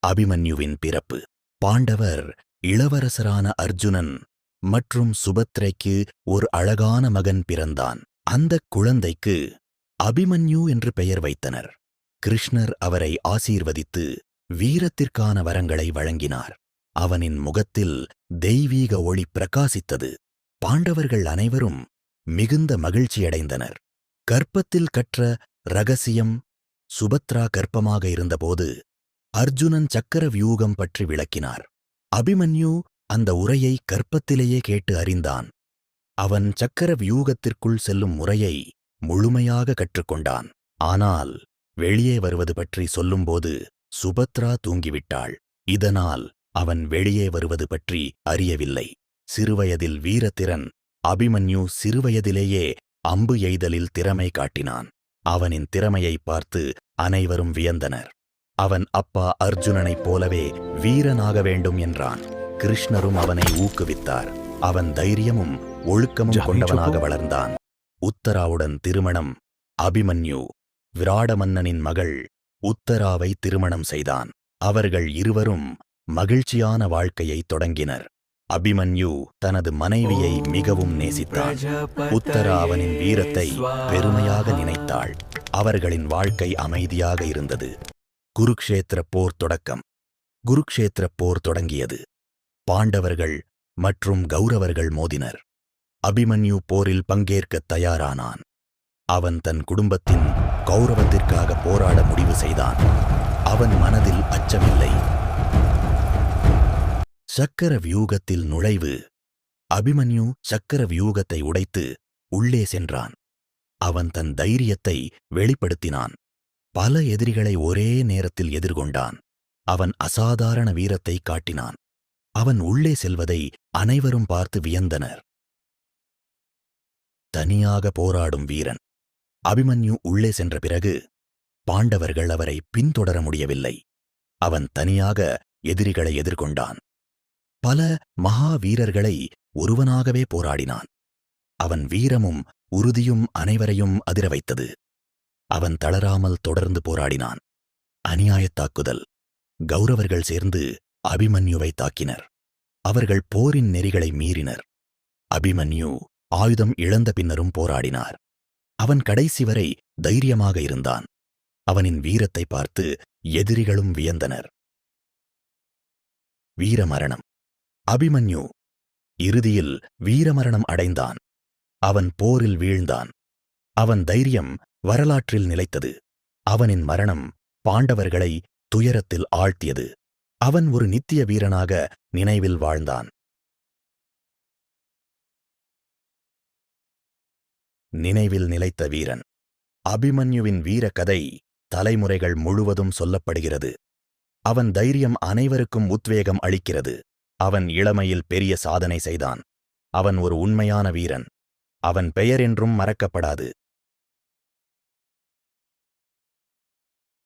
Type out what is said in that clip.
அபிமன்யுவின் பிறப்பு. பாண்டவர் இளவரசரான அர்ஜுனன் மற்றும் சுபத்ரைக்கு ஒரு அழகான மகன் பிறந்தான். அந்தக் குழந்தைக்கு அபிமன்யு என்று பெயர் வைத்தனர். கிருஷ்ணர் அவரை ஆசீர்வதித்து வீரத்திற்கான வரங்களை வழங்கினார். அவனின் முகத்தில் தெய்வீக ஒளி பிரகாசித்தது. பாண்டவர்கள் அனைவரும் மிகுந்த மகிழ்ச்சியடைந்தனர். கர்ப்பத்தில் கற்ற ரகசியம். சுபத்ரா கர்ப்பமாக இருந்தபோது அர்ஜுனன் சக்கர வியூகம் பற்றி விளக்கினார். அபிமன்யு அந்த உரையை கர்ப்பத்திலேயே கேட்டு அறிந்தான். அவன் சக்கர வியூகத்திற்குள் செல்லும் முறையை முழுமையாக கற்றுக்கொண்டான். ஆனால் வெளியே வருவது பற்றி சொல்லும்போது சுபத்ரா தூங்கிவிட்டாள். இதனால் அவன் வெளியே வருவது பற்றி அறியவில்லை. சிறுவயதில் வீரத்திறன். அபிமன்யு சிறுவயதிலேயே அம்பு எய்தலில் திறமை காட்டினான். அவனின் திறமையை பார்த்து அனைவரும் வியந்தனர். அவன் அப்பா அர்ஜுனனைப் போலவே வீரனாக வேண்டும் என்றான். கிருஷ்ணரும் அவனை ஊக்குவித்தார். அவன் தைரியமும் ஒழுக்கமும் கொண்டவனாக வளர்ந்தான். உத்தராவுடன் திருமணம். அபிமன்யு விராட மன்னனின் மகள் உத்தராவை திருமணம் செய்தான். அவர்கள் இருவரும் மகிழ்ச்சியான வாழ்க்கையை தொடங்கினர். அபிமன்யு தனது மனைவியை மிகவும் நேசித்தான். உத்தரா அவனின் வீரத்தை பெருமையாக நினைத்தாள். அவர்களின் வாழ்க்கை அமைதியாக இருந்தது. குருக்ஷேத்திர போர் தொடக்கம். குருக்ஷேத்திர போர் தொடங்கியது. பாண்டவர்கள் மற்றும் கௌரவர்கள் மோதினர். அபிமன்யு போரில் பங்கேற்கத் தயாரானான். அவன் தன் குடும்பத்தின் கௌரவத்திற்காக போராட முடிவு செய்தான். அவன் மனதில் அச்சமில்லை. சக்கர வியூகத்தில் நுழைவு. அபிமன்யு சக்கர வியூகத்தை உடைத்து உள்ளே சென்றான். அவன் தன் தைரியத்தை வெளிப்படுத்தினான். பல எதிரிகளை ஒரே நேரத்தில் எதிர்கொண்டான். அவன் அசாதாரண வீரத்தை காட்டினான். அவன் உள்ளே செல்வதை அனைவரும் பார்த்து வியந்தனர். தனியாக போராடும் வீரன். அபிமன்யு உள்ளே சென்ற பிறகு பாண்டவர்கள் அவரை பின்தொடர முடியவில்லை. அவன் தனியாக எதிரிகளை எதிர்கொண்டான். பல மகாவீரர்களை ஒருவனாகவே போராடினான். அவன் வீரமும் உறுதியும் அனைவரையும் அதிர வைத்தது. அவன் தளராமல் தொடர்ந்து போராடினான். அநியாயத் தாக்குதல். கௌரவர்கள் சேர்ந்து அபிமன்யுவை தாக்கினர். அவர்கள் போரின் நெறிகளை மீறினர். அபிமன்யு ஆயுதம் இழந்த பின்னரும் போராடினார். அவன் கடைசி வரை தைரியமாக இருந்தான். அவனின் வீரத்தை பார்த்து எதிரிகளும் வியந்தனர். வீரமரணம். அபிமன்யு இறுதியில் வீரமரணம் அடைந்தான். அவன் போரில் வீழ்ந்தான். அவன் தைரியம் வரலாற்றில் நிலைத்தது. அவனின் மரணம் பாண்டவர்களை துயரத்தில் ஆழ்த்தியது. அவன் ஒரு நித்திய வீரனாக நினைவில் வாழ்ந்தான். நினைவில் நிலைத்த வீரன். அபிமன்யுவின் வீர கதை தலைமுறைகள் முழுவதும் சொல்லப்படுகிறது. அவன் தைரியம் அனைவருக்கும் உத்வேகம் அளிக்கிறது. அவன் இளமையில் பெரிய சாதனை செய்தான். அவன் ஒரு உண்மையான வீரன். அவன் பெயர் என்றும் மறக்கப்படாது.